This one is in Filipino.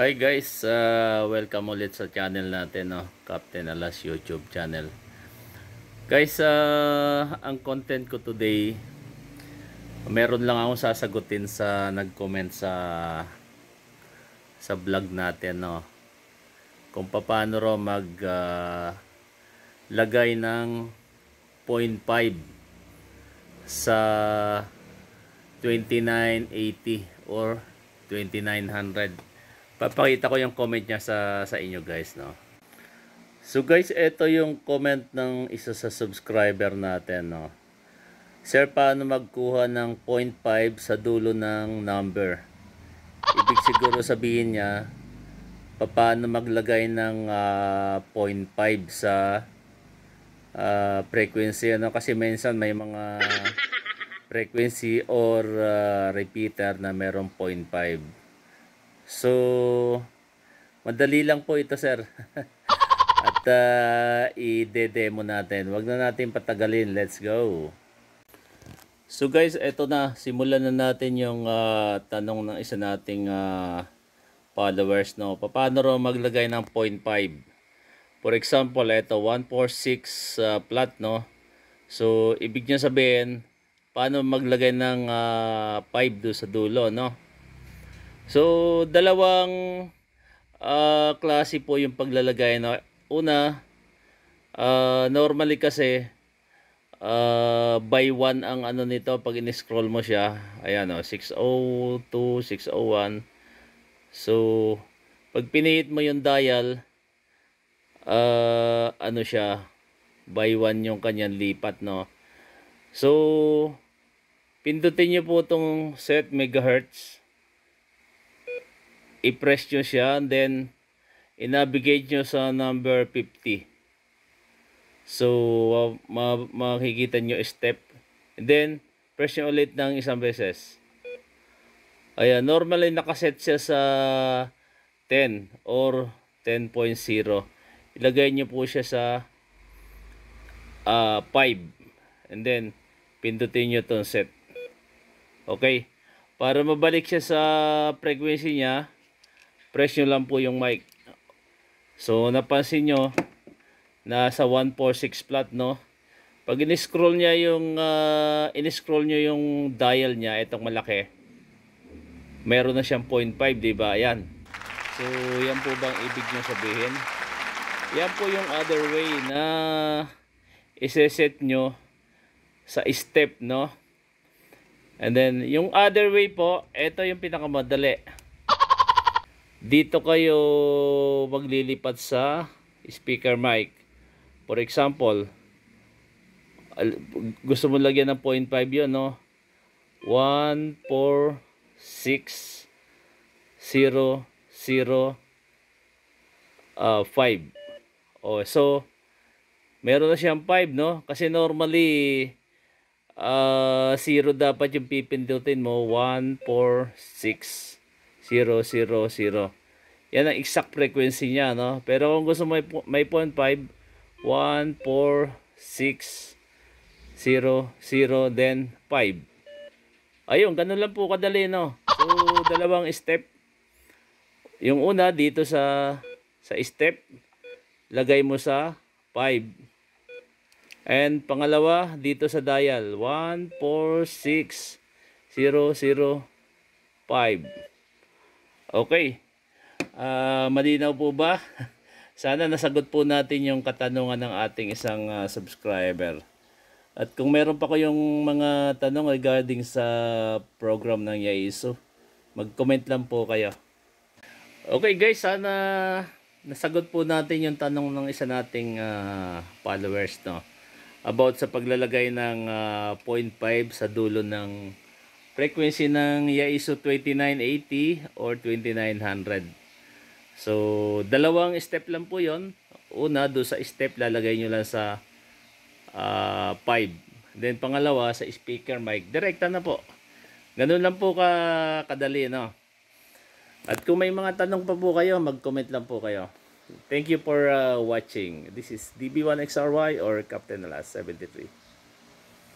Hi guys, welcome ulit sa channel natin, no? Captain Alas YouTube channel. Guys, ang content ko today, meron lang akong sasagutin sa nag-comment sa vlog natin, no? Kung paano raw mag lagay ng 0.5 sa 2980 or 2900. Papakita ko yung comment niya sa inyo guys, no. So guys, ito yung comment ng isa sa subscriber natin, no. Sir, paano magkuha ng 0.5 sa dulo ng number? Ibig siguro sabihin niya, paano maglagay ng 0.5 sa frequency, ano, kasi minsan may mga frequency or repeater na merong 0.5. So madali lang po ito, sir. At i-demo natin. Wag na natin patagalin. Let's go. So guys, eto na. Simulan na natin yung tanong ng isa nating followers, no. Paano raw maglagay ng 0.5? For example, ito 146 plot, no. So ibig niya sabihin, paano maglagay ng 5 do sa dulo, no. So dalawang klase po yung paglalagay, no. Una, normally kasi by 1 ang ano nito pag in-scroll mo siya. Ayan, oh, 602, 601. So pag pinihit mo yung dial, ano siya, by 1 yung kanyang lipat, no. So pindutin niyo po itong set megahertz, i-press nyo siya, and then i-navigate nyo sa number 50. So makikita nyo step, and then press nyo ulit ng isang beses. Ayan, normally nakaset siya sa 10 or 10.0. Ilagay nyo po siya sa 5, and then pindutin nyo itong set. Okay, para mabalik siya sa frequency niya, press nyo lang po yung mic. So napansin nyo nasa 146 plot, no. Pag in-scroll niya yung in-scroll nyo yung dial niya, itong malaki, meron na siyang 0.5, di ba? Ayan. So yan po bang ibig nyo sabihin? Yan po yung other way na iseset nyo sa step, no. And then yung other way po, ito yung pinakamadali. Dito kayo maglilipat sa speaker mic. For example, gusto mo lagyan ng 0.5 yun, no? 1, 4, 6, 0, 0, 5. Oh, so meron na siyang 5, no? Kasi normally 0 dapat yung pipindutin mo. 1, 4, 6, 0, 0, 0. Yan ang exact frequency niya, no? Pero kung gusto mo may 0.5, 1, 4, 6, 0, 0, then 5. Ayun, ganun lang po kadali, no? So dalawang step. Yung una dito sa step, lagay mo sa 5. And pangalawa dito sa dial, 1, 4, 6, 0, 0, 5. Okay. Malinaw po ba? Sana nasagot po natin yung katanungan ng ating isang subscriber. At kung meron pa kayong mga tanong regarding sa program ng Yaiso, mag-comment lang po kayo. Okay guys, sana nasagot po natin yung tanong ng isa nating followers, no, about sa paglalagay ng 0.5 sa dulo ng frequency ng Yaiso 2980 or 2900. So dalawang step lang po yon. Una, do sa step lalagay nyo lang sa 5. Then pangalawa sa speaker mic, direkta na po. Ganun lang po kadali, no. At kung may mga tanong pa po kayo, mag-comment lang po kayo. Thank you for watching. This is DB1XRY or Captain Alas 73.